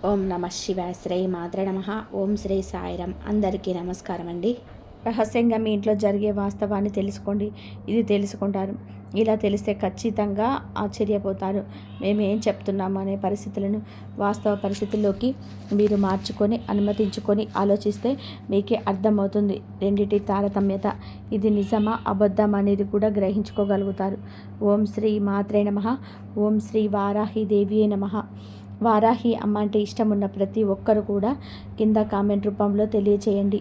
ఓం నమ శివాయ. శ్రీ మాత్రే నమ. ఓం శ్రీ సాయిరం. అందరికీ నమస్కారం అండి. రహస్యంగా మీ ఇంట్లో జరిగే వాస్తవాన్ని తెలుసుకోండి. ఇది తెలుసుకుంటారు. ఇలా తెలిస్తే ఖచ్చితంగా ఆశ్చర్యపోతారు. మేము ఏం చెప్తున్నాము అనే పరిస్థితులను వాస్తవ పరిస్థితుల్లోకి మీరు మార్చుకొని అనుమతించుకొని ఆలోచిస్తే మీకే అర్థమవుతుంది రెండిటి తారతమ్యత. ఇది నిజమా అబద్ధం అనేది కూడా గ్రహించుకోగలుగుతారు. ఓం శ్రీ మాత్రే నమ. ఓం శ్రీ వారాహి దేవియే నమ. వారాహి అమ్మ అంటే ఇష్టం ఉన్న ప్రతి ఒక్కరు కూడా కింద కామెంట్ రూపంలో తెలియచేయండి.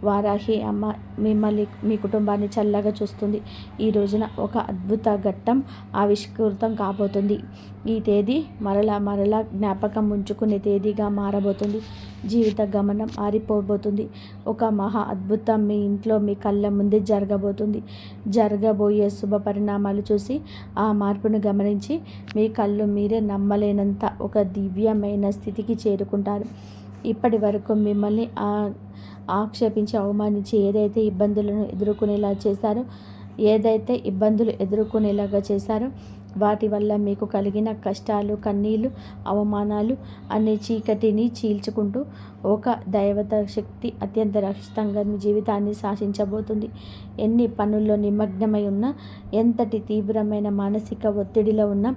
వారాహి అమ్మ మిమ్మల్ని మీ కుటుంబాన్ని చల్లగా చూస్తుంది. ఈ రోజున ఒక అద్భుత ఘట్టం ఆవిష్కృతం కాబోతుంది. ఈ తేదీ మరలా జ్ఞాపకం ఉంచుకునే తేదీగా మారబోతుంది. జీవిత గమనం మారిపోబోతుంది. ఒక మహా అద్భుతం మీ ఇంట్లో మీ కళ్ళ ముందే జరగబోతుంది. జరగబోయే శుభ పరిణామాలు చూసి ఆ మార్పును గమనించి మీ కళ్ళు మీరే నమ్మలేనంత ఒక దివ్యమైన స్థితికి చేరుకుంటారు. ఇప్పటి వరకు మిమ్మల్ని ఆక్షేపించి అవమానించి ఏదైతే ఇబ్బందులు ఎదుర్కొనేలాగా చేశారో వాటి వల్ల మీకు కలిగిన కష్టాలు, కన్నీళ్ళు, అవమానాలు అనే చీకటిని చీల్చుకుంటూ ఒక దైవత శక్తి అత్యంత రక్షితంగా మీ జీవితాన్ని శాసించబోతుంది. ఎన్ని పనుల్లో నిమగ్నమై ఉన్నా, ఎంతటి తీవ్రమైన మానసిక ఒత్తిడిలో ఉన్నా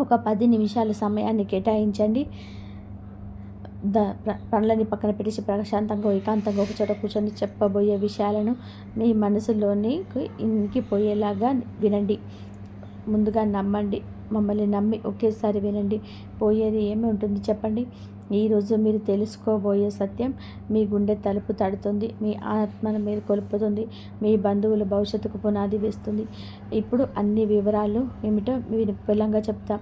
ఒక 10 నిమిషాల సమయాన్ని కేటాయించండి. పనులని పక్కన పెట్టేసి ప్రశాంతంగా ఏకాంతంగా ఒక చోట కూర్చొని చెప్పబోయే విషయాలను మీ మనసులోనికి ఇంకిపోయేలాగా వినండి. ముందుగా నమ్మండి. మమ్మల్ని నమ్మి ఒకేసారి వినండి. పోయేది ఏమి ఉంటుంది చెప్పండి. ఈరోజు మీరు తెలుసుకోబోయే సత్యం మీ గుండె తలుపు తడుతుంది. మీ ఆత్మను మేల్కొల్పుతుంది. మీ బంధువుల భవిష్యత్తుకు పునాది వేస్తుంది. ఇప్పుడు అన్ని వివరాలు ఏమిటో మీరు విపులంగా చెప్తాం.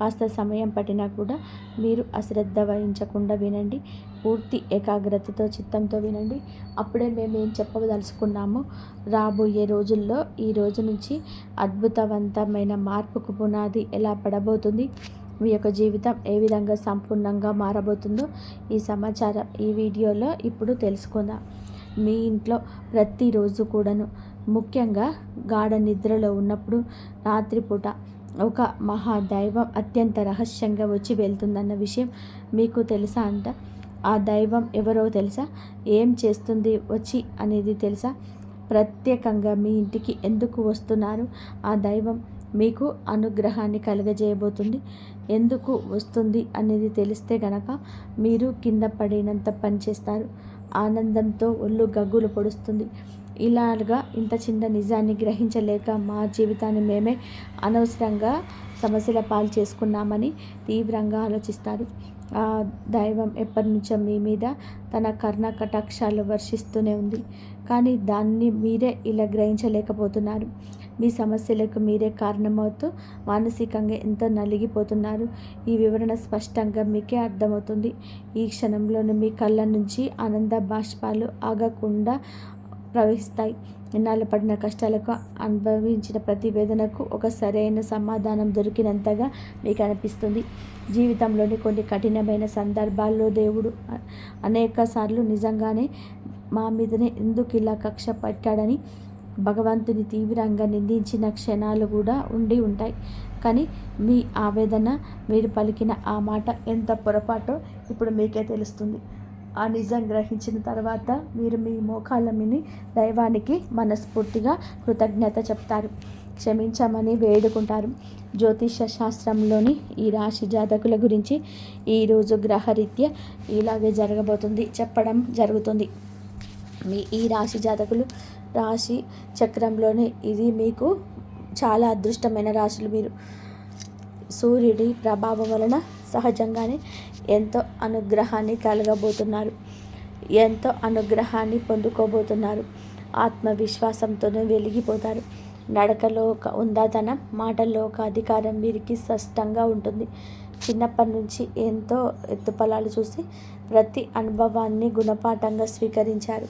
కాస్త సమయం పట్టినా కూడా మీరు అశ్రద్ధ వహించకుండా వినండి. పూర్తి ఏకాగ్రతతో చిత్తంతో వినండి. అప్పుడే మేము ఏం చెప్పదలుచుకున్నామో రాబోయే రోజుల్లో ఈ రోజు నుంచి అద్భుతవంతమైన మార్పుకు పునాది ఎలా పడబోతుంది, మీ యొక్క జీవితం ఏ విధంగా సంపూర్ణంగా మారబోతుందో ఈ సమాచారం ఈ వీడియోలో ఇప్పుడు తెలుసుకుందాం. మీ ఇంట్లో ప్రతిరోజు కూడాను, ముఖ్యంగా గాఢ నిద్రలో ఉన్నప్పుడు రాత్రిపూట ఒక మహాదైవం అత్యంత రహస్యంగా వచ్చి వెళ్తుందన్న విషయం మీకు తెలుసా అంట? ఆ దైవం ఎవరో తెలుసా? ఏం చేస్తుంది వచ్చి అనేది తెలుసా? ప్రత్యేకంగా మీ ఇంటికి ఎందుకు వస్తున్నారు? ఆ దైవం మీకు అనుగ్రహాన్ని కలుగజేయబోతుంది. ఎందుకు వస్తుంది అనేది తెలిస్తే గనక మీరు కింద పడినంత పని చేస్తారు. ఆనందంతో ఒళ్ళు గగ్గులు పొడుస్తుంది. ఇలాగా ఇంత చిన్న నిజాన్ని గ్రహించలేక మా జీవితాన్ని మేమే అనవసరంగా సమస్యల పాలు చేసుకున్నామని తీవ్రంగా ఆలోచిస్తారు. ఆ దైవం ఎప్పటి నుంచో మీ మీద తన కర్ణ కటాక్షాలు వర్షిస్తూనే ఉంది. కానీ దాన్ని మీరే ఇలా గ్రహించలేకపోతున్నారు. మీ సమస్యలకు మీరే కారణమవుతూ మానసికంగా ఎంతో నలిగిపోతున్నారు. ఈ వివరణ స్పష్టంగా మీకే అర్థమవుతుంది. ఈ క్షణంలోనే మీ కళ్ళ నుంచి ఆనంద బాష్పాలు ఆగకుండా ప్రవహిస్తాయి. ఇన్నాళ్ళు పడిన కష్టాలకు, అనుభవించిన ప్రతి వేదనకు ఒక సరైన సమాధానం దొరికినంతగా మీకు అనిపిస్తుంది. జీవితంలోని కొన్ని కఠినమైన సందర్భాల్లో దేవుడు అనేక సార్లు నిజంగానే మా మీదనే ఎందుకు ఇలా కక్ష పట్టాడని భగవంతుని తీవ్రంగా నిందించిన క్షణాలు కూడా ఉండి ఉంటాయి. కానీ మీ ఆవేదన, మీరు పలికిన ఆ మాట ఎంత పొరపాటో ఇప్పుడు మీకే తెలుస్తుంది. ఆ నిజం గ్రహించిన తర్వాత మీరు మీ మోకాళ్ళ మీద దైవానికి మనస్ఫూర్తిగా కృతజ్ఞత చెప్తారు. క్షమించమని వేడుకుంటారు. జ్యోతిష శాస్త్రంలోని ఈ రాశి జాతకుల గురించి ఈరోజు గ్రహరీత్యా ఇలాగే జరగబోతుంది చెప్పడం జరుగుతుంది. మీ ఈ రాశి జాతకులు రాశి చక్రంలోనే ఇది మీకు చాలా అదృష్టమైన రాశులు. మీరు సూర్యుడి ప్రభావం వలన సహజంగానే ఎంతో అనుగ్రహాన్ని కలగబోతున్నారు. ఎంతో అనుగ్రహాన్ని పొందుకోబోతున్నారు. ఆత్మవిశ్వాసంతోనే వెలిగిపోతారు. నడకలో ఒక ఉందాతనం, మాటల్లో ఒక అధికారం వీరికి స్పష్టంగా ఉంటుంది. చిన్నప్పటి నుంచి ఎంతో ఎత్తుపలాలు చూసి ప్రతి అనుభవాన్ని గుణపాఠంగా స్వీకరించారు.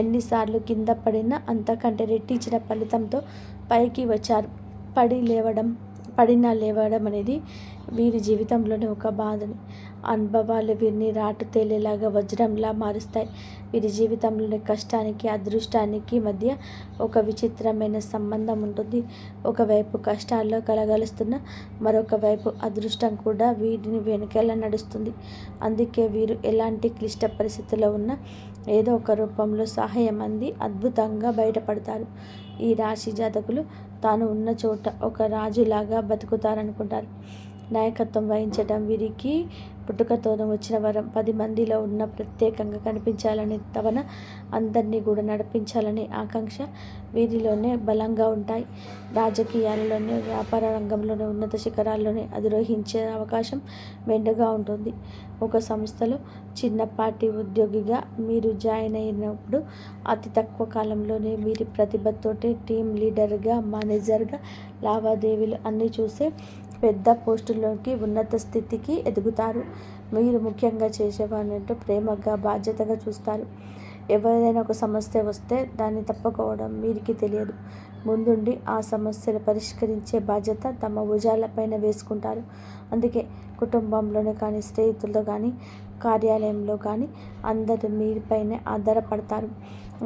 ఎన్నిసార్లు కింద పడినా అంతకంటే రెట్టించిన ఫలితంతో పైకి వచ్చారు. పడినా లేవడం అనేది వీరి జీవితంలోని ఒక బాధని అనుభవాలు వీరిని రాటు తేలేలాగా వజ్రంలా మారుస్తాయి. వీరి జీవితంలోని కష్టానికి అదృష్టానికి మధ్య ఒక విచిత్రమైన సంబంధం ఉంటుంది. ఒకవైపు కష్టాల్లో కలగలుస్తున్న మరొక వైపు అదృష్టం కూడా వీరిని వెనుకలా నడుస్తుంది. అందుకే వీరు ఎలాంటి క్లిష్ట పరిస్థితుల్లో ఉన్నా ఏదో ఒక రూపంలో సహాయం అంది అద్భుతంగా బయటపడతారు. ఈ రాశి జాతకులు తాను ఉన్న చోట ఒక రాజులాగా బతుకుతారనుకుంటారు. నాయకత్వం వహించడం వీరికి పుట్టుకతోనూ వచ్చిన వరం. 10 మందిలో ఉన్న ప్రత్యేకంగా కనిపించాలనే తపన, అందరినీ కూడా నడిపించాలనే ఆకాంక్ష వీరిలోనే బలంగా ఉంటాయి. రాజకీయాలలోనే, వ్యాపార రంగంలోనే, ఉన్నత శిఖరాల్లోనే అధిరోహించే అవకాశం మెండుగా ఉంటుంది. ఒక సంస్థలో చిన్నపాటి ఉద్యోగిగా మీరు జాయిన్ అయినప్పుడు అతి తక్కువ కాలంలోనే వీరి ప్రతిభతోటే టీం లీడర్గా, మేనేజర్గా, లావాదేవీలు అన్నీ చూసే పెద్ద పోస్టుల్లోకి, ఉన్నత స్థితికి ఎదుగుతారు. మీరు ముఖ్యంగా చేసేవారంటూ ప్రేమగా, బాధ్యతగా చూస్తారు. ఎవరిదైనా ఒక సమస్య వస్తే దాన్ని తప్పుకోవడం వీరికి తెలియదు. ముందుండి ఆ సమస్యలు పరిష్కరించే బాధ్యత తమ భుజాలపైన వేసుకుంటారు. అందుకే కుటుంబంలోనే కానీ, స్నేహితులతో కానీ, కార్యాలయంలో కానీ అందరూ మీపైనే ఆధారపడతారు.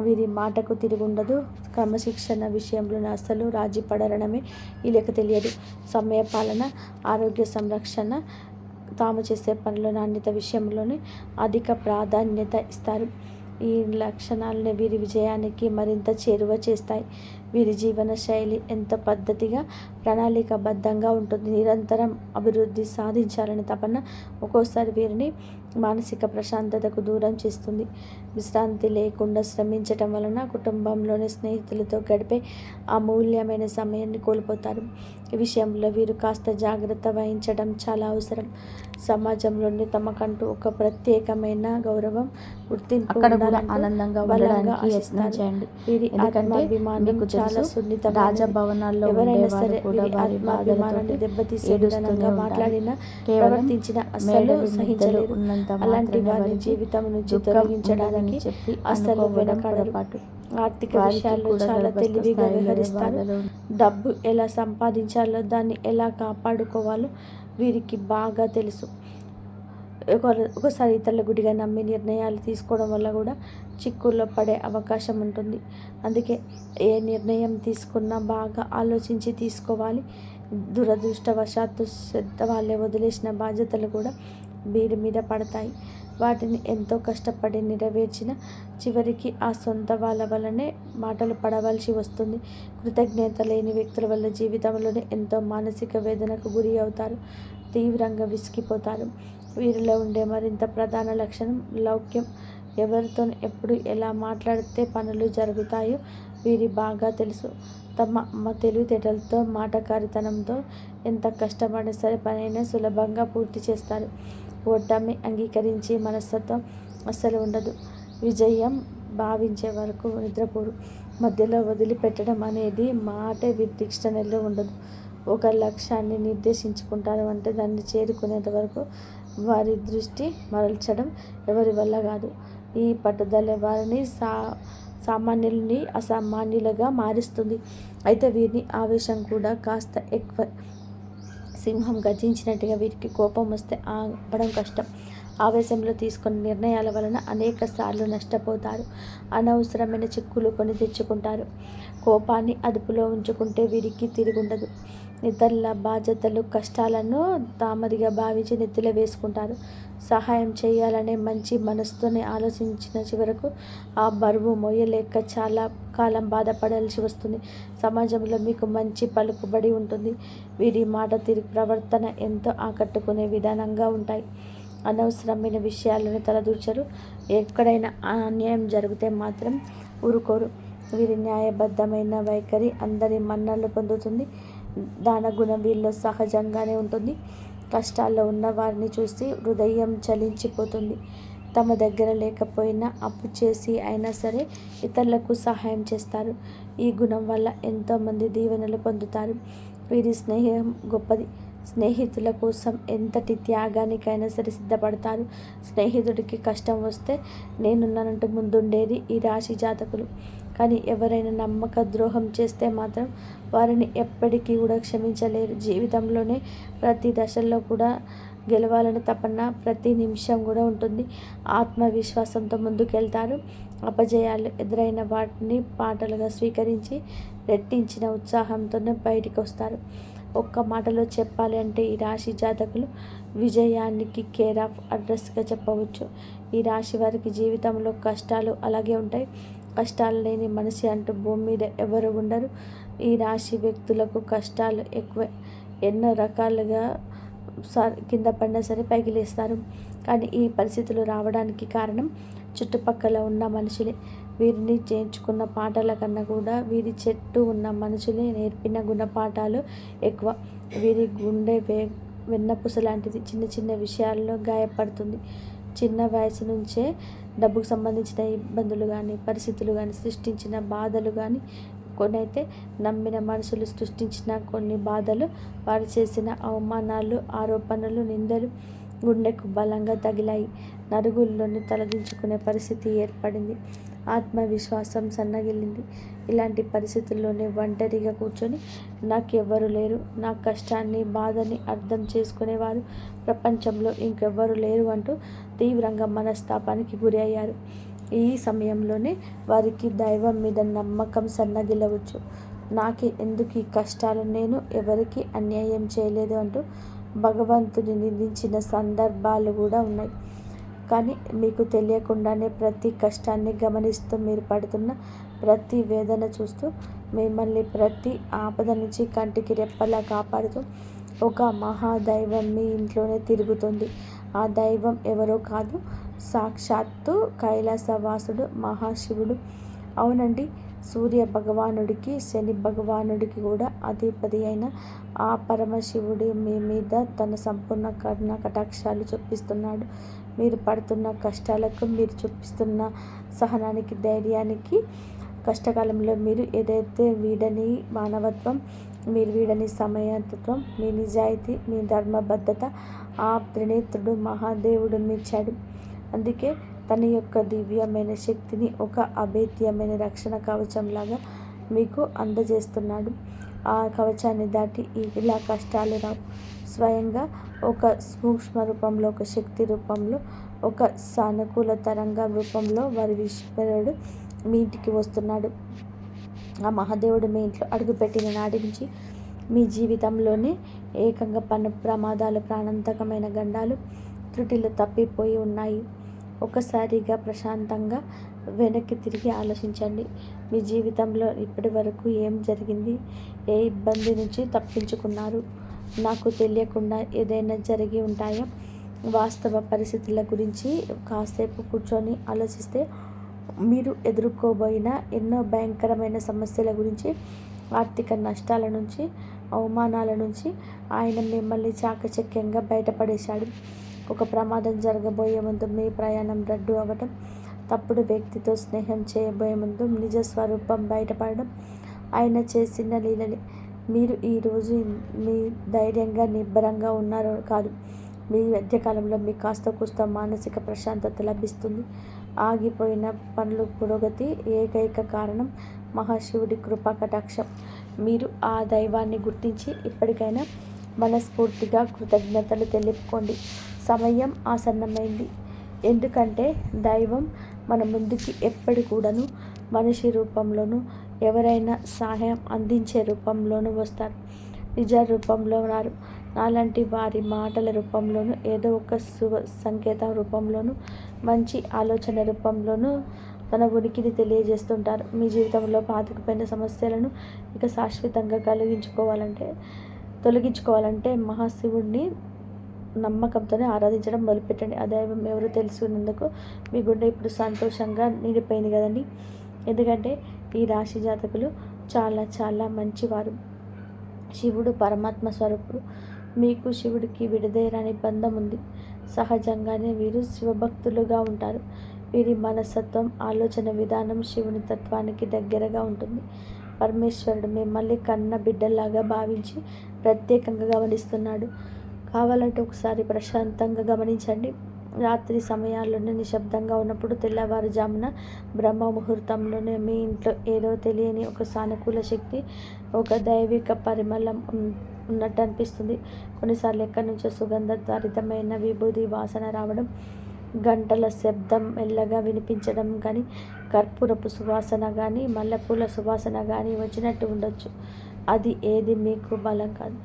వీరి మాటకు తిరుగుండదు. క్రమశిక్షణ విషయంలో అస్సలు రాజీ పడరనమే వీళ్ళకి తెలియదు. సమయపాలన, ఆరోగ్య సంరక్షణ, తాము చేసే పనుల నాణ్యత విషయంలోనే అధిక ప్రాధాన్యత ఇస్తారు. ఈ లక్షణాలనే వీరి విజయానికి మరింత చేరువ చేస్తాయి. వీరి జీవన శైలి ఎంతో పద్ధతిగా, ప్రణాళికాబద్ధంగా ఉంటుంది. నిరంతరం అభివృద్ధి సాధించాలని తపన ఒక్కోసారి వీరిని మానసిక ప్రశాంతతకు దూరం చేస్తుంది. విశ్రాంతి లేకుండా శ్రమించటం వలన కుటుంబంలోని స్నేహితులతో గడిపే అమూల్యమైన సమయాన్ని కోల్పోతారు. ఈ విషయంలో వీరు కాస్త జాగ్రత్త వహించడం చాలా అవసరం. సమాజంలోని తమకంటూ ఒక ప్రత్యేకమైన గౌరవం, గుర్తింపు ఆనందంగా ఉండడానికి యత్నించండి. వీరి ఆత్మాభిమానం చాలా సున్నితమైనది. రాజభవనాల్లో ఎవరైనా సరే వీరి ఆత్మాభిమానాన్ని దెబ్బతీసే విధంగా మాట్లాడినా, ప్రవర్తించిన అస్సలు సహించలేరు. అలాంటి వారి జీవితం నుంచి తొలగించడానికి అస్సలు వెనకాడరు. ఆర్థిక విషయాల్లో చాలా తెలివిగా వ్యవహరిస్తారు. డబ్బు ఎలా సంపాదించాలో, దాన్ని ఎలా కాపాడుకోవాలో వీరికి బాగా తెలుసు. ఒకసారి ఇతరుల గుడిగా నమ్మి నిర్ణయాలు తీసుకోవడం వల్ల కూడా చిక్కుల్లో పడే అవకాశం ఉంటుంది. అందుకే ఏ నిర్ణయం తీసుకున్నా బాగా ఆలోచించి తీసుకోవాలి. దురదృష్టవశాత్తు వాళ్ళే వదిలేసిన బాధ్యతలు కూడా వీరి మీద పడతాయి. వాటిని ఎంతో కష్టపడి నెరవేర్చిన చివరికి ఆ సొంత వాళ్ళ వల్లనే మాటలు పడవలసి వస్తుంది. కృతజ్ఞత లేని వ్యక్తుల వల్ల జీవితంలోనే ఎంతో మానసిక వేదనకు గురి అవుతారు. తీవ్రంగా విసిగిపోతారు. వీరిలో ఉండే మరింత ప్రధాన లక్షణం లౌక్యం. ఎవరితో ఎప్పుడు ఎలా మాట్లాడితే పనులు జరుగుతాయో వీరి బాగా తెలుసు. తమ తెలివితేటలతో, మాటకారితనంతో ఎంత కష్టపడినా సరే పనైనా సులభంగా పూర్తి చేస్తారు. ఓటమి అంగీకరించే మనస్తత్వం అస్సలు ఉండదు. విజయం భావించే వరకు నిద్రపోరు. మధ్యలో వదిలిపెట్టడం అనేది మాటే వీరి డిక్షనరీలో ఉండదు. ఒక లక్ష్యాన్ని నిర్దేశించుకుంటారు అంటే దాన్ని చేరుకునేంత వరకు వారి దృష్టి మరల్చడం ఎవరి వల్ల కాదు. ఈ పట్టుదల వారిని సామాన్యుల్ని అసామాన్యులుగా మారుస్తుంది. అయితే వీరిని ఆవేశం కూడా కాస్త ఎక్కువ. సింహం గర్జించినట్టుగా వీరికి కోపం వస్తే ఆపడం కష్టం. ఆవేశంలో తీసుకున్న నిర్ణయాల వలన అనేక సార్లు నష్టపోతారు. అనవసరమైన చిక్కులు కొని తెచ్చుకుంటారు. కోపాన్ని అదుపులో ఉంచుకుంటే వీరికి తిరుగుండదు. ఇతరుల బాధ్యతలు, కష్టాలను తామదిగా భావించి నెత్తిలో వేసుకుంటారు. సహాయం చేయాలనే మంచి మనసుతోనే ఆలోచించిన చివరకు ఆ బరువు మోయలేక చాలా కాలం బాధపడాల్సి వస్తుంది. సమాజంలో మీకు మంచి పలుకుబడి ఉంటుంది. వీరి మాట తీరు, ప్రవర్తన ఎంతో ఆకట్టుకునే విధానంగా ఉంటాయి. అనవసరమైన విషయాలను తలదూర్చరు. ఎక్కడైనా అన్యాయం జరిగితే మాత్రం ఊరుకోరు. వీరి న్యాయబద్ధమైన వైఖరి అందరి మన్ననలు పొందుతుంది. దాన గుణం వీరిలో సహజంగానే ఉంటుంది. కష్టాల్లో ఉన్న వారిని చూసి హృదయం చలించిపోతుంది. తమ దగ్గర లేకపోయినా అప్పు చేసి అయినా సరే ఇతరులకు సహాయం చేస్తారు. ఈ గుణం వల్ల ఎంతోమంది దీవెనలు పొందుతారు. వీరి స్నేహం గొప్పది. స్నేహితుల కోసం ఎంతటి త్యాగానికైనా సరే సిద్ధపడతారు. స్నేహితుడికి కష్టం వస్తే నేనున్నానంటూ ముందుండేది ఈ రాశి జాతకులు. కానీ ఎవరైనా నమ్మక ద్రోహం చేస్తే మాత్రం వారిని ఎప్పటికీ కూడా క్షమించలేరు. జీవితంలోనే ప్రతి దశల్లో కూడా గెలవాలని తపన ప్రతి నిమిషం కూడా ఉంటుంది. ఆత్మవిశ్వాసంతో ముందుకెళ్తారు. అపజయాలు ఎదురైన వాటిని పాటలుగా స్వీకరించి రెట్టించిన ఉత్సాహంతోనే బయటికి వస్తారు. ఒక్క మాటలో చెప్పాలి అంటే ఈ రాశి జాతకులు విజయానికి కేర్ ఆఫ్ అడ్రస్గా చెప్పవచ్చు. ఈ రాశి వారికి జీవితంలో కష్టాలు అలాగే ఉంటాయి. కష్టాలు లేని మనిషి అంటూ భూమి మీద ఎవరు ఉండరు. ఈ రాశి వ్యక్తులకు కష్టాలు ఎక్కువే. ఎన్నో రకాలుగా కింద పడినా సరే పైకి లేస్తారు. కానీ ఈ పరిస్థితులు రావడానికి కారణం చుట్టుపక్కల ఉన్న మనుషులే. వీరిని చేర్చుకున్న పాఠాల కన్నా కూడా వీరి చుట్టూ ఉన్న మనుషులే నేర్పిన గుణపాఠాలు ఎక్కువ. వీరి గుండె వెన్నపూస లాంటిది. చిన్న చిన్న విషయాల్లో గాయపడుతుంది. చిన్న వయసు నుంచే డబ్బుకు సంబంధించిన ఇబ్బందులు కానీ పరిస్థితులు కానీ సృష్టించిన బాధలు కానీ కొనైతే నమ్మిన మనుషులు సృష్టించిన కొన్ని బాధలు, వారు చేసిన అవమానాలు, ఆరోపణలు, నిందలు గుండెకు బలంగా తగిలాయి. నరుగుల్లోని తలదించుకునే పరిస్థితి ఏర్పడింది. ఆత్మవిశ్వాసం సన్నగిల్లింది. ఇలాంటి పరిస్థితుల్లోనే ఒంటరిగా కూర్చొని నాకెవ్వరు లేరు, నా కష్టాన్ని బాధని అర్థం చేసుకునేవారు ప్రపంచంలో ఇంకెవ్వరు లేరు అంటూ తీవ్రంగా మనస్తాపానికి గురి అయ్యారు. ఈ సమయంలోనే వారికి దైవం మీద నమ్మకం సన్నగిల్లవచ్చు. నాకే ఎందుకు ఈ కష్టాలు, నేను ఎవరికి అన్యాయం చేయలేదు అంటూ భగవంతుని నిందించిన సందర్భాలు కూడా ఉన్నాయి. కానీ మీకు తెలియకుండానే ప్రతి కష్టాన్ని గమనిస్తూ, మీరు పడుతున్న ప్రతి వేదన చూస్తూ, మిమ్మల్ని ప్రతి ఆపద నుంచి కంటికి రెప్పలా కాపాడుతూ ఒక మహాదైవం మీ ఇంట్లోనే తిరుగుతుంది. ఆ దైవం ఎవరో కాదు, సాక్షాత్తు కైలాసవాసుడు మహాశివుడు. అవునండి, సూర్య భగవానుడికి శని భగవానుడికి కూడా అధిపతి అయిన ఆ పరమశివుడు మీ మీద తన సంపూర్ణ కరుణ కటాక్షాలు చూపిస్తున్నాడు. మీరు పడుతున్న కష్టాలకు, మీరు చూపిస్తున్న సహనానికి, ధైర్యానికి, కష్టకాలంలో మీరు ఏదైతే వీడని మానవత్వం, మీరు వీడని సమయతత్వం, మీ నిజాయితీ, మీ ధర్మబద్ధత ఆ త్రినేత్రుడు మహాదేవుడు మెచ్చాడు. అందుకే తన యొక్క దివ్యమైన శక్తిని ఒక అభేద్యమైన రక్షణ కవచంలాగా మీకు అందజేస్తున్నాడు. ఆ కవచాన్ని దాటి ఇలా కష్టాలు రావు. స్వయంగా ఒక సూక్ష్మ రూపంలో, ఒక శక్తి రూపంలో, ఒక సానుకూల తరంగం రూపంలో వారి ఈశ్వరుడు మీ ఇంటికి వస్తున్నాడు. ఆ మహాదేవుడు మీ ఇంట్లో అడుగుపెట్టిన నాటి నుంచి మీ జీవితంలోనే ఏకంగా ప్రమాదాలు, ప్రాణాంతకమైన గండాలు, త్రుటిలు తప్పిపోయి ఉన్నాయి. ఒకసారిగా ప్రశాంతంగా వెనక్కి తిరిగి ఆలోచించండి. మీ జీవితంలో ఇప్పటి వరకు ఏం జరిగింది? ఏ ఇబ్బంది నుంచి తప్పించుకున్నారు? నాకు తెలియకుండా ఏదైనా జరిగి ఉంటాయా? వాస్తవ పరిస్థితుల గురించి కాసేపు కూర్చొని ఆలోచిస్తే మీరు ఎదుర్కోబోయిన ఎన్నో భయంకరమైన సమస్యల గురించి, ఆర్థిక నష్టాల నుంచి, అవమానాల నుంచి ఆయన మిమ్మల్ని చాకచక్యంగా బయటపడేశాడు. ఒక ప్రమాదం జరగబోయే ముందు మీ ప్రయాణం రద్దు అవ్వటం, తప్పుడు వ్యక్తితో స్నేహం చేయబోయే ముందు నిజ స్వరూపం బయటపడడం ఆయన చేసిన లీలలే. మీరు ఈరోజు మీ ధైర్యంగా నిబ్బరంగా ఉన్నారో కాదు, మీ మధ్యకాలంలో మీకు కాస్త కూస్త మానసిక ప్రశాంతత లభిస్తుంది. ఆగిపోయిన పనులు పురోగతి ఏకైక కారణం మహాశివుడి కృపా కటాక్షం. మీరు ఆ దైవాన్ని గుర్తించి ఇప్పటికైనా మనస్ఫూర్తిగా కృతజ్ఞతలు తెలుపుకోండి. సమయం ఆసన్నమైంది. ఎందుకంటే దైవం మన ముందుకి ఎప్పటి కూడాను మనిషి రూపంలోనూ, ఎవరైనా సహాయం అందించే రూపంలోనూ వస్తారు. నిజ రూపంలో రారు. నాలాంటి వారి మాటల రూపంలోనూ, ఏదో ఒక సంకేతం రూపంలోనూ, మంచి ఆలోచన రూపంలోనూ తన ఉనికిని తెలియజేస్తుంటారు. మీ జీవితంలో పాతుకుపోయిన సమస్యలను ఇక శాశ్వతంగా తొలగించుకోవాలంటే మహాశివుడిని నమ్మకంతోనే ఆరాధించడం మొదలుపెట్టండి. ఆ దైవం ఎవరో తెలుసుకున్నందుకు మీ గుండె ఇప్పుడు సంతోషంగా నిండిపోయింది కదండి. ఎందుకంటే ఈ రాశి జాతకులు చాలా చాలా మంచివారు. శివుడు పరమాత్మ స్వరూపుడు. మీకు శివుడికి విడదీయరాని బంధం ఉంది. సహజంగానే వీరు శివభక్తులుగా ఉంటారు. వీరి మనస్తత్వం, ఆలోచన విధానం శివుని తత్వానికి దగ్గరగా ఉంటుంది. పరమేశ్వరుడు మిమ్మల్ని కన్న బిడ్డలాగా భావించి ప్రత్యేకంగా గమనిస్తున్నాడు. కావాలంటే ఒకసారి ప్రశాంతంగా గమనించండి. రాత్రి సమయాల్లోనే నిశ్శబ్దంగా ఉన్నప్పుడు తెల్లవారుజామున బ్రహ్మ ముహూర్తంలోనే మీ ఇంట్లో ఏదో తెలియని ఒక సానుకూల శక్తి, ఒక దైవిక పరిమళం ఉన్నట్టు అనిపిస్తుంది. కొన్నిసార్లు ఎక్కడి నుంచో సుగంధభరితమైన విభూది వాసన రావడం, గంటల శబ్దం మెల్లగా వినిపించడం కానీ, కర్పూరపు సువాసన కానీ, మల్లెపూల సువాసన కానీ వచ్చినట్టు ఉండొచ్చు. అది ఏది మీకు బలం కాదు,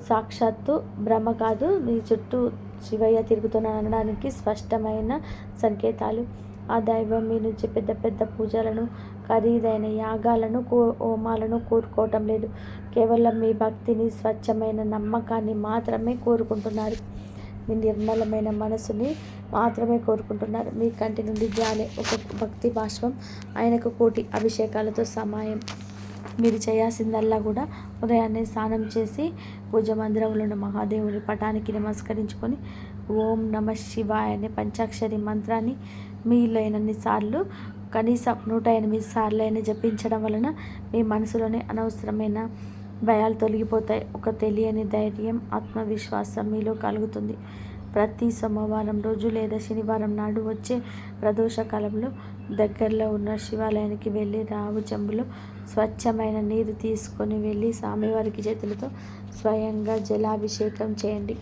సాక్షాత్తు భ్రమ కాదు, మీ చుట్టూ శివయ్య తిరుగుతున్నాడు అనడానికి స్పష్టమైన సంకేతాలు. ఆ దైవం మీ నుంచి పెద్ద పెద్ద పూజలను, ఖరీదైన యాగాలను, హోమాలను కోరుకోవటం లేదు. కేవలం మీ భక్తిని, స్వచ్ఛమైన నమ్మకాన్ని మాత్రమే కోరుకుంటున్నారు. మీ నిర్మలమైన మనసుని మాత్రమే కోరుకుంటున్నారు. మీ కంటి నుండి జాలే ఒక భక్తి బాష్పం ఆయనకు కోటి అభిషేకాలతో సమాయం. మీరు చేయాల్సిందల్లా కూడా ఉదయాన్నే స్నానం చేసి పూజ మందిరంలో ఉన్న మహాదేవుని పటానికి నమస్కరించుకొని ఓం నమ శివాయ అనే పంచాక్షరి మంత్రాన్ని మీలైనన్ని సార్లు, కనీసం 108 సార్లు అయినా జపించడం వలన మీ మనసులోనే అనవసరమైన భయాలు తొలగిపోతాయి. ఒక తెలియని ధైర్యం, ఆత్మవిశ్వాసం మీలో కలుగుతుంది. ప్రతి సోమవారం రోజు లేదా శనివారం నాడు వచ్చే ప్రదోష కాలంలో దగ్గరలో ఉన్న శివాలయానికి వెళ్ళి రావు చెంబులో స్వచ్ఛమైన నీరు తీసుకొని వెళ్ళి స్వామివారికి చేతులతో స్వయంగా జలాభిషేకం చేయండి.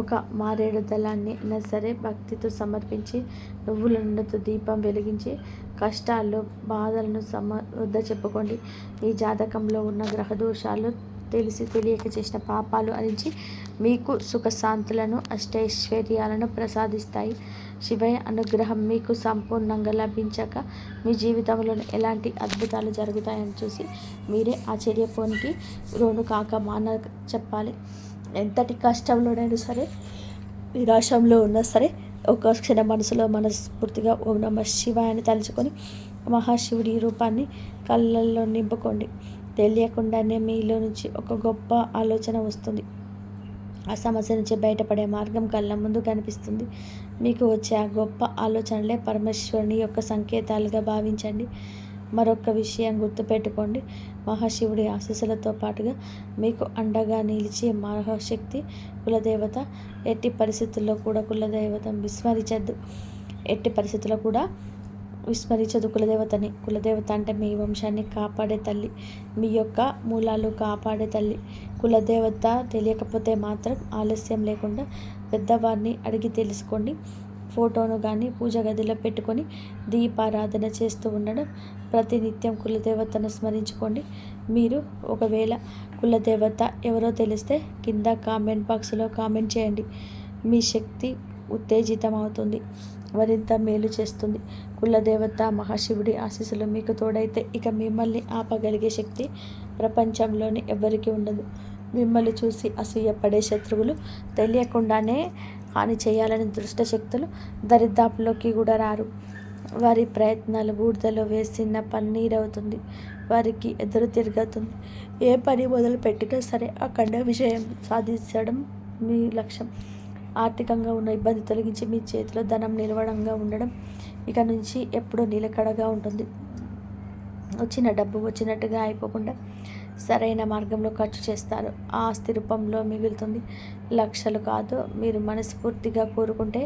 ఒక మారేడు దళాన్ని అయినా సరే భక్తితో సమర్పించి, నువ్వుల నూనెతో దీపం వెలిగించి, కష్టాలు, బాధలను వద్ద చెప్పుకోండి. మీ జాతకంలో ఉన్న గ్రహదోషాలు, తెలిసి తెలియక చేసిన పాపాలు అరించి మీకు సుఖశాంతులను, అష్టైశ్వర్యాలను ప్రసాదిస్తాయి. శివయ్య అనుగ్రహం మీకు సంపూర్ణంగా లభించాక మీ జీవితంలో ఎలాంటి అద్భుతాలు జరుగుతాయని చూసి మీరే ఆశ్చర్యపోనికి రోను కాక మాన చెప్పాలి. ఎంతటి కష్టంలోనైనా సరే, నిరాశంలో ఉన్నా సరే, ఒక క్షణ మనసులో మనస్ఫూర్తిగా ఓం నమ శివాయ అని తలుచుకొని మహాశివుడి రూపాన్ని కళ్ళల్లో నింపుకోండి. తెలియకుండానే మీలో నుంచి ఒక గొప్ప ఆలోచన వస్తుంది. ఆ సమస్య నుంచి బయటపడే మార్గం కళ్ళ ముందు కనిపిస్తుంది. మీకు వచ్చే ఆ గొప్ప ఆలోచనలే పరమేశ్వరుని యొక్క సంకేతాలుగా భావించండి. మరొక విషయం గుర్తుపెట్టుకోండి, మహాశివుడి ఆశీస్సులతో పాటుగా మీకు అండగా నిలిచే మహాశక్తి కులదేవత. ఎట్టి పరిస్థితుల్లో కూడా కులదేవతను విస్మరించద్దు. ఎట్టి పరిస్థితుల్లో కూడా విస్మరించదు కులదేవతని. కులదేవత అంటే మీ వంశాన్ని కాపాడే తల్లి, మీ యొక్క మూలాలు కాపాడే తల్లి. కులదేవత తెలియకపోతే మాత్రం ఆలస్యం లేకుండా పెద్దవారిని అడిగి తెలుసుకోండి. ఫోటోను కానీ పూజ గదిలో పెట్టుకొని దీపారాధన చేస్తూ ఉండడం, ప్రతినిత్యం కులదేవతను స్మరించుకోండి. మీరు ఒకవేళ కులదేవత ఎవరో తెలిస్తే కింద కామెంట్ బాక్స్లో కామెంట్ చేయండి. మీ శక్తి ఉత్తేజితం అవుతుంది, మరింత మేలు చేస్తుంది. కులదేవత మహాశివుడి ఆశీస్సులు మీకు తోడైతే ఇక మిమ్మల్ని ఆపగలిగే శక్తి ప్రపంచంలోని ఎవరికీ ఉండదు. మిమ్మల్ని చూసి అసూయపడే శత్రువులు, తెలియకుండానే హాని చేయాలని దుష్ట శక్తులు దరిదాపులోకి కూడా రారు. వారి ప్రయత్నాలు బూడిదలో వేసిన పన్నీరవుతుంది, వారికి ఎదురు తిరుగుతుంది. ఏ పని మొదలు పెట్టినా సరే అఖండ విజయం సాధించడం మీ లక్ష్యం. ఆర్థికంగా ఉన్న ఇబ్బంది తొలగించి మీ చేతిలో ధనం నిలవడంగా ఉండడం ఇక నుంచి ఎప్పుడూ నిలకడగా ఉంటుంది. వచ్చిన డబ్బు వచ్చినట్టుగా అయిపోకుండా సరైన మార్గంలో ఖర్చు చేస్తారు. ఆస్తి రూపంలో మిగులుతుంది. లక్షలు కాదు, మీరు మనస్ఫూర్తిగా కోరుకుంటే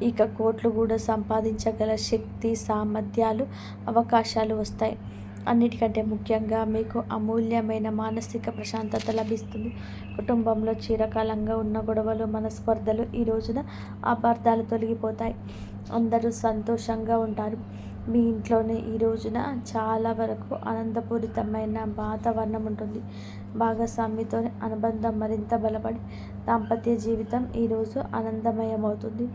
ఇక కోట్లు కూడా సంపాదించగల శక్తి, సామర్థ్యాలు, అవకాశాలు వస్తాయి. అన్నిటికంటే ముఖ్యంగా మీకు అమూల్యమైన మానసిక ప్రశాంతత లభిస్తుంది. కుటుంబంలో చిరకాలంగా ఉన్న గొడవలు, మనస్పర్ధలు ఈ రోజున అపార్థాలు తొలగిపోతాయి. అందరూ సంతోషంగా ఉంటారు. మీ ఇంట్లోనే ఈ రోజున చాలా వరకు ఆనందపూరితమైన వాతావరణం ఉంటుంది. భాగస్వామితో అనుబంధం మరింత బలపడి దాంపత్య జీవితం ఈరోజు ఆనందమయమవుతుంది.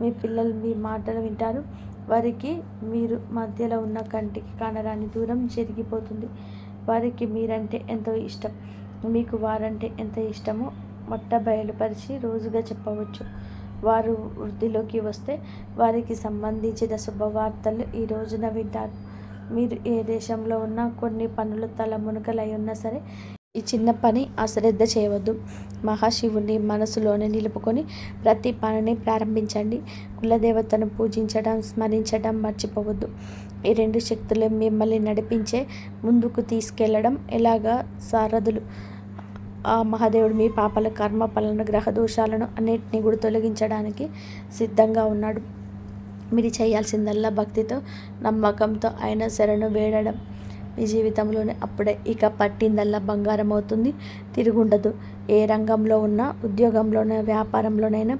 మీ పిల్లలు మీ మాటలు వింటారు. వారికి మీరు మధ్యలో ఉన్న కంటికి కానరాని దూరం జరిగిపోతుంది. వారికి మీరంటే ఎంతో ఇష్టం, మీకు వారంటే ఎంత ఇష్టమో బయలుపరిచి రోజుగా చెప్పవచ్చు. వారు వృద్ధిలోకి వస్తే వారికి సంబంధించిన శుభవార్తలు ఈ రోజున వింటారు. మీరు ఏ దేశంలో ఉన్నా, కొన్ని పనులు తలమునకలై ఉన్నా సరే ఈ చిన్న పని అశ్రద్ధ చేయవద్దు. మహాశివుని మనసులోనే నిలుపుకొని ప్రతి పనిని ప్రారంభించండి. కులదేవతను పూజించడం, స్మరించడం మర్చిపోవద్దు. ఈ రెండు శక్తులు మిమ్మల్ని నడిపించే, ముందుకు తీసుకెళ్లడం ఎలాగా సారథులు. ఆ మహాదేవుడు మీ పాపల కర్మ ఫలను గ్రహ దోషాలను అన్నిటినీ కూడా తొలగించడానికి సిద్ధంగా ఉన్నాడు. మీరు చేయాల్సిందల్లా భక్తితో నమ్మకంతో ఆయన శరణు వేడడం. మీ జీవితంలోనే అప్పుడే ఇక పట్టిందల్లా బంగారం అవుతుంది, తిరుగుండదు. ఏ రంగంలో ఉన్నా, ఉద్యోగంలోనైనా, వ్యాపారంలోనైనా,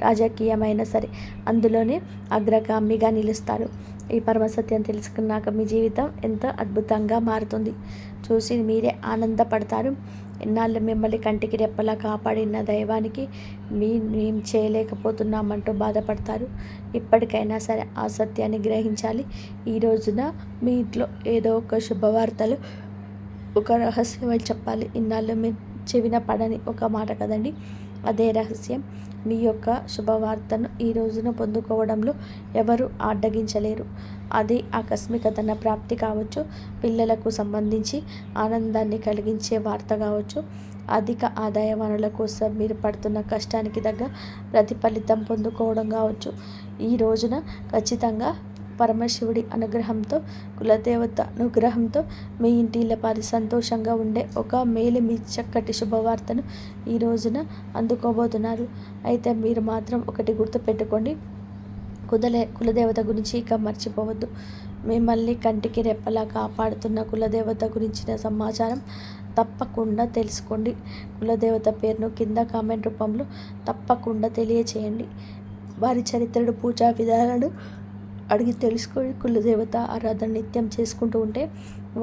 రాజకీయమైనా సరే అందులోనే అగ్రగామిగా నిలుస్తారు. ఈ పరమసత్యం తెలుసుకున్నాక మీ జీవితం ఎంతో అద్భుతంగా మారుతుంది. చూసి మీరే ఆనందపడతారు. ఇన్నాళ్ళు మిమ్మల్ని కంటికి రెప్పలా కాపాడిన దైవానికి మేం చేయలేకపోతున్నామంటూ బాధపడతారు. ఇప్పటికైనా సరే ఆ సత్యాన్ని గ్రహించాలి. ఈ రోజున మీ ఇంట్లో ఏదో ఒక శుభవార్తలు, ఒక రహస్యం అని చెప్పాలి. ఇన్నాళ్ళు మీ చెవిన పడని ఒక మాట కదండి, అదే రహస్యం. మీ యొక్క శుభవార్తను ఈ రోజున పొందుకోవడంలో ఎవరు అడ్డగించలేరు. అది ఆకస్మిక ధన ప్రాప్తి కావచ్చు, పిల్లలకు సంబంధించి ఆనందాన్ని కలిగించే వార్త కావచ్చు, అధిక ఆదాయ వనరుల కోసం మీరు పడుతున్న కష్టానికి తగ్గ ప్రతిఫలితం పొందుకోవడం కావచ్చు. ఈ రోజున ఖచ్చితంగా పరమశివుడి అనుగ్రహంతో, కులదేవత అనుగ్రహంతో మీ ఇంటి ఇళ్ళపాది సంతోషంగా ఉండే ఒక మీ చక్కటి శుభవార్తను ఈ రోజున అందుకోబోతున్నారు. అయితే మీరు మాత్రం ఒకటి గుర్తుపెట్టుకోండి, కులదేవత గురించి ఇక మర్చిపోవద్దు. మిమ్మల్ని కంటికి రెప్పలా కాపాడుతున్న కులదేవత గురించిన సమాచారం తప్పకుండా తెలుసుకోండి. కులదేవత పేరును కింద కామెంట్ రూపంలో తప్పకుండా తెలియచేయండి. వారి చరిత్రను, పూజా విధానాలను అడిగి తెలుసుకొని కులదేవత ఆరాధన నిత్యం చేసుకుంటూ ఉంటే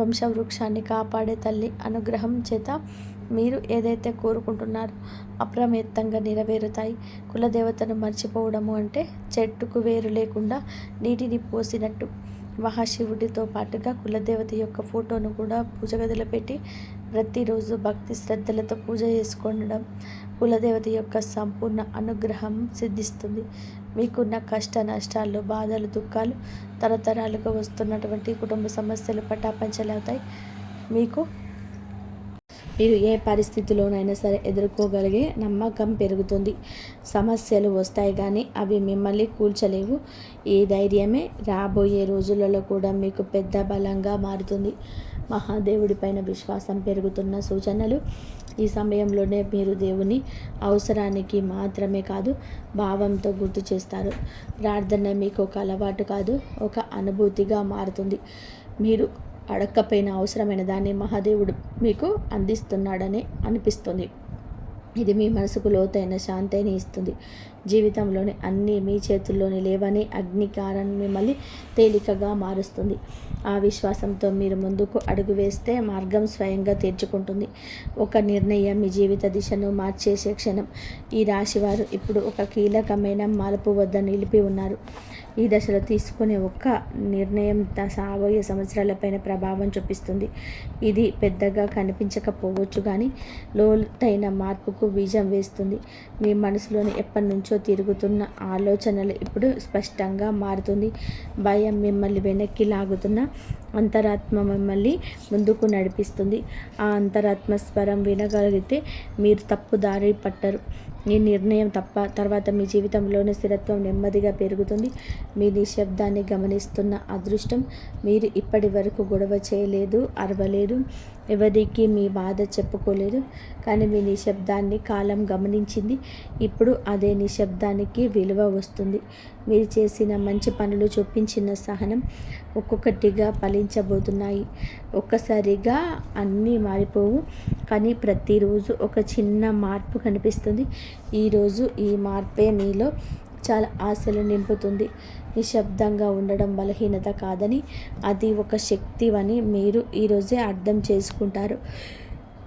వంశవృక్షాన్ని కాపాడే తల్లి అనుగ్రహం చేత మీరు ఏదైతే కోరుకుంటున్నారో అప్రమత్తంగా నెరవేరుతాయి. కులదేవతను మర్చిపోవడము అంటే చెట్టుకు వేరు లేకుండా నీటిని పోసినట్టు. మహాశివుడితో పాటుగా కులదేవత యొక్క ఫోటోను కూడా పూజ గదిలో పెట్టి ప్రతిరోజు భక్తి శ్రద్ధలతో పూజ చేసుకోవడం కులదేవత యొక్క సంపూర్ణ అనుగ్రహం సిద్ధిస్తుంది. మీకున్న కష్ట నష్టాలు, బాధలు, దుఃఖాలు, తరతరాలుగా వస్తున్నటువంటి కుటుంబ సమస్యలు పటాపంచలవుతాయి. మీరు ఏ పరిస్థితిలోనైనా సరే ఎదుర్కోగలిగే నమ్మకం పెరుగుతుంది. సమస్యలు వస్తాయి కానీ అవి మిమ్మల్ని కూల్చలేవు. ఈ ధైర్యమే రాబోయే రోజులలో కూడా మీకు పెద్ద బలంగా మారుతుంది. మహాదేవుడిపైన విశ్వాసం పెరుగుతున్న సూచనలు. ఈ సమయంలోనే మీరు దేవుని అవసరానికి మాత్రమే కాదు, భావంతో గుర్తు చేస్తారు. ప్రార్థన మీకు ఒక అలవాటు కాదు, ఒక అనుభూతిగా మారుతుంది. మీరు అడక్కపోయిన అవసరమైన దాన్ని మహాదేవుడు మీకు అందిస్తున్నాడని అనిపిస్తుంది. ఇది మీ మనసుకు లోతైన శాంతిని ఇస్తుంది. జీవితంలోని అన్నీ మీ చేతుల్లోని లేవని అగ్నికారం మిమ్మల్ని తేలికగా మారుస్తుంది. ఆ విశ్వాసంతో మీరు ముందుకు అడుగు వేస్తే మార్గం స్వయంగా తెరుచుకుంటుంది. ఒక నిర్ణయం మీ జీవిత దిశను మార్చేసే క్షణం. ఈ రాశివారు ఇప్పుడు ఒక కీలకమైన మార్పు వద్ద నిలిపి ఉన్నారు. ఈ దశలో తీసుకునే ఒక్క నిర్ణయం రాబోయే సంవత్సరాలపైన ప్రభావం చూపిస్తుంది. ఇది పెద్దగా కనిపించకపోవచ్చు కానీ లోతైన మార్పుకు బీజం వేస్తుంది. మీ మనసులోని ఎప్పటి నుంచో తిరుగుతున్న ఆలోచనలు ఇప్పుడు స్పష్టంగా మారుతుంది. భయం మిమ్మల్ని వెనక్కి లాగుతున్న అంతరాత్మ మిమ్మల్ని ముందుకు నడిపిస్తుంది. ఆ అంతరాత్మ స్వరం వినగలిగితే మీరు తప్పు దారి పట్టరు. ఈ నిర్ణయం తర్వాత మీ జీవితంలోని స్థిరత్వం నెమ్మదిగా పెరుగుతుంది. మీ నిశ్శబ్దాన్ని గమనిస్తున్న అదృష్టం. మీరు ఇప్పటి వరకు గొడవ చేయలేదు, అరవలేదు, ఎవరికి మీ బాధ చెప్పుకోలేదు. కానీ మీ నిశ్శబ్దాన్ని కాలం గమనించింది. ఇప్పుడు అదే నిశ్శబ్దానికి విలువ వస్తుంది. మీరు చేసిన మంచి పనులు, చూపించిన సహనం ఒక్కొక్కటిగా ఫలించబోతున్నాయి. ఒక్కసారిగా అన్నీ మారిపోవు, కానీ ప్రతిరోజు ఒక చిన్న మార్పు కనిపిస్తుంది. ఈరోజు ఈ మార్పే మీలో చాలా ఆశలు నింపుతుంది. నిశ్శబ్దంగా ఉండడం బలహీనత కాదని, అది ఒక శక్తి అని మీరు ఈరోజే అర్థం చేసుకుంటారు.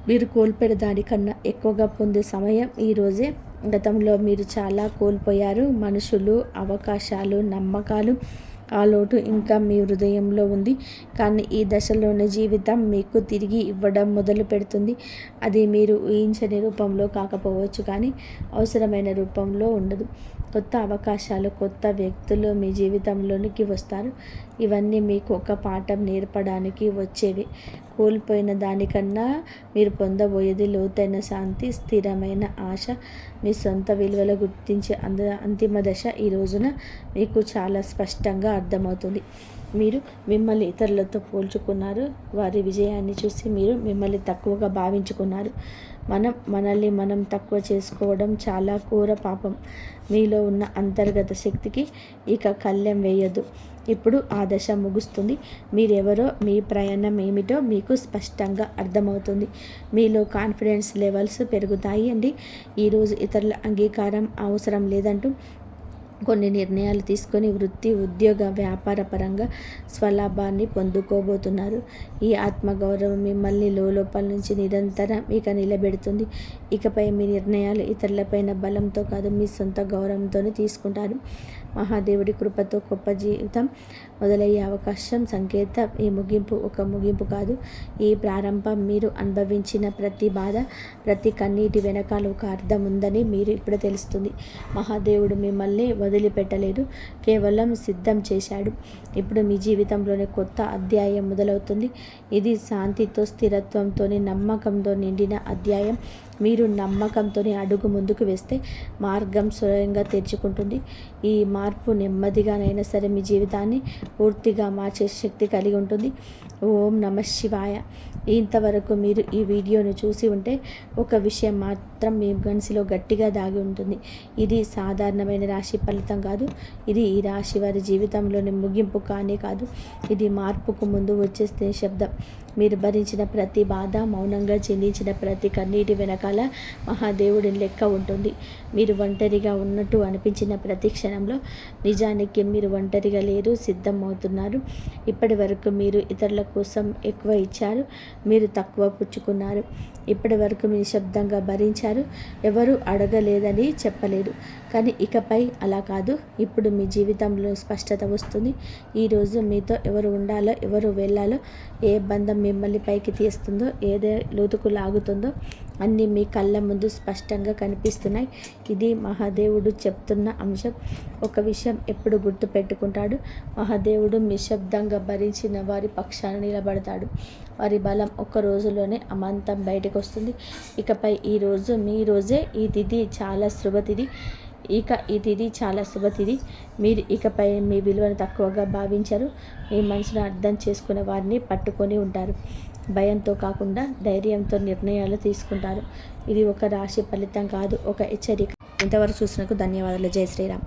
మీరు కోల్పోయిన దానికన్నా ఎక్కువగా పొందే సమయం ఈరోజే. గతంలో మీరు చాలా కోల్పోయారు. మనుషులు, అవకాశాలు, నమ్మకాలు. ఆ లోటు ఇంకా మీ హృదయంలో ఉంది. కానీ ఈ దశలోని జీవితం మీకు తిరిగి ఇవ్వడం మొదలు పెడుతుంది. అది మీరు ఊహించని రూపంలో కాకపోవచ్చు, కానీ అవసరమైన రూపంలో ఉండదు. కొత్త అవకాశాలు, కొత్త వ్యక్తులు మీ జీవితంలోనికి వస్తారు. ఇవన్నీ మీకు ఒక పాఠం నేర్పడానికి వచ్చేవి. కోల్పోయిన దానికన్నా మీరు పొందబోయేది లోతైన శాంతి, స్థిరమైన ఆశ. మీ సొంత విలువలు గుర్తించే అంతిమ దశ ఈ రోజున మీకు చాలా స్పష్టంగా అర్థమవుతుంది. మీరు మిమ్మల్ని ఇతరులతో పోల్చుకున్నారు. వారి విజయాన్ని చూసి మీరు మిమ్మల్ని తక్కువగా భావించుకున్నారు. మనల్ని మనం తక్కువ చేసుకోవడం చాలా ఘోర పాపం. మీలో ఉన్న అంతర్గత శక్తికి ఇక కళ్ళెం వేయొద్దు. ఇప్పుడు ఆ దశ ముగుస్తుంది. మీరెవరో, మీ ప్రయాణం ఏమిటో మీకు స్పష్టంగా అర్థమవుతుంది. మీలో కాన్ఫిడెన్స్ లెవెల్స్ పెరుగుతాయి అండి. ఈరోజు ఇతరుల అంగీకారం అవసరం లేదంటూ కొన్ని నిర్ణయాలు తీసుకొని వృత్తి, ఉద్యోగ, వ్యాపార పరంగా స్వలాభాన్ని పొందుకోబోతున్నారు. ఈ ఆత్మగౌరవం మిమ్మల్ని లోపల నుంచి నిరంతరం ఇక నిలబెడుతుంది. ఇకపై మీ నిర్ణయాలు ఇతరులపైన బలంతో కాదు, మీ సొంత గౌరవంతోనే తీసుకుంటారు. మహాదేవుడి కృపతో గొప్ప జీవితం మొదలయ్యే అవకాశం సంకేతం. ఈ ముగింపు ఒక ముగింపు కాదు, ఈ ప్రారంభం. మీరు అనుభవించిన ప్రతి బాధ, ప్రతి కన్నీటి వెనకాల ఒక అర్థం ఉందని మీరు ఇప్పుడు తెలుస్తుంది. మహాదేవుడు మిమ్మల్ని వదిలిపెట్టలేదు, కేవలం సిద్ధం చేశాడు. ఇప్పుడు మీ జీవితంలోని కొత్త అధ్యాయం మొదలవుతుంది. ఇది శాంతితో, స్థిరత్వంతో, నమ్మకంతో నిండిన అధ్యాయం. మీరు నమ్మకంతో అడుగు ముందుకు వేస్తే మార్గం స్వయంగా తెరుచుకుంటుంది. ఈ మార్పు నెమ్మదిగానైనా సరే మీ జీవితాన్ని పూర్తిగా మార్చే శక్తి కలిగి ఉంటుంది. ఓం నమః శివాయ. ఇంతవరకు మీరు ఈ వీడియోను చూసి ఉంటే ఒక విషయం మాత్రం మీ మనసులో గట్టిగా దాగి ఉంటుంది. ఇది సాధారణమైన రాశి ఫలితం కాదు. ఇది ఈ రాశి వారి జీవితంలోని ముగింపు కానే కాదు. ఇది మార్పుకు ముందు వచ్చే శబ్దం. మీరు భరించిన ప్రతి బాధ, మౌనంగా చెందించిన ప్రతి కన్నీటి వెనకాల మహాదేవుడి లెక్క ఉంటుంది. మీరు ఒంటరిగా ఉన్నట్టు అనిపించిన ప్రతి క్షణంలో నిజానికి మీరు ఒంటరిగా లేరు, సిద్ధం అవుతున్నారు. ఇప్పటి వరకు మీరు ఇతరుల కోసం ఎక్కువ ఇచ్చారు, మీరు తక్కువ పుచ్చుకున్నారు. ఇప్పటి వరకు మీరు నిశ్శబ్దంగా భరించారు, ఎవరు అడగలేదని చెప్పలేదు. కానీ ఇకపై అలా కాదు. ఇప్పుడు మీ జీవితంలో స్పష్టత వస్తుంది. ఈరోజు మీతో ఎవరు ఉండాలో, ఎవరు వెళ్ళాలో, ఏ బంధం మిమ్మల్ని పైకి తీస్తుందో, ఏదే లోతుకు లాగుతుందో అన్నీ మీ కళ్ళ ముందు స్పష్టంగా కనిపిస్తున్నాయి. ఇది మహాదేవుడు చెప్తున్న అంశం. ఒక విషయం ఎప్పుడు గుర్తు పెట్టుకుంటాడు, మహాదేవుడు నిశ్శబ్దంగా భరించిన వారి పక్షాన నిలబడతాడు. వారి బలం ఒక్క రోజులోనే అమాంతం బయటకు వస్తుంది. ఇకపై ఈ రోజు మీ రోజే. ఈ తిథి చాలా శుభతిథి. ఈ తిథి చాలా శుభతిథి. మీరు ఇకపై మీ విలువను తక్కువగా భావించరు. మీ మనసును అర్థం చేసుకునే వారిని పట్టుకొని ఉంటారు. భయంతో కాకుండా ధైర్యంతో నిర్ణయాలు తీసుకుంటారు. ఇది ఒక రాశి ఫలితం కాదు, ఒక హెచ్చరిక. ఇంతవరకు చూసినందుకు ధన్యవాదాలు. జై శ్రీరామ్.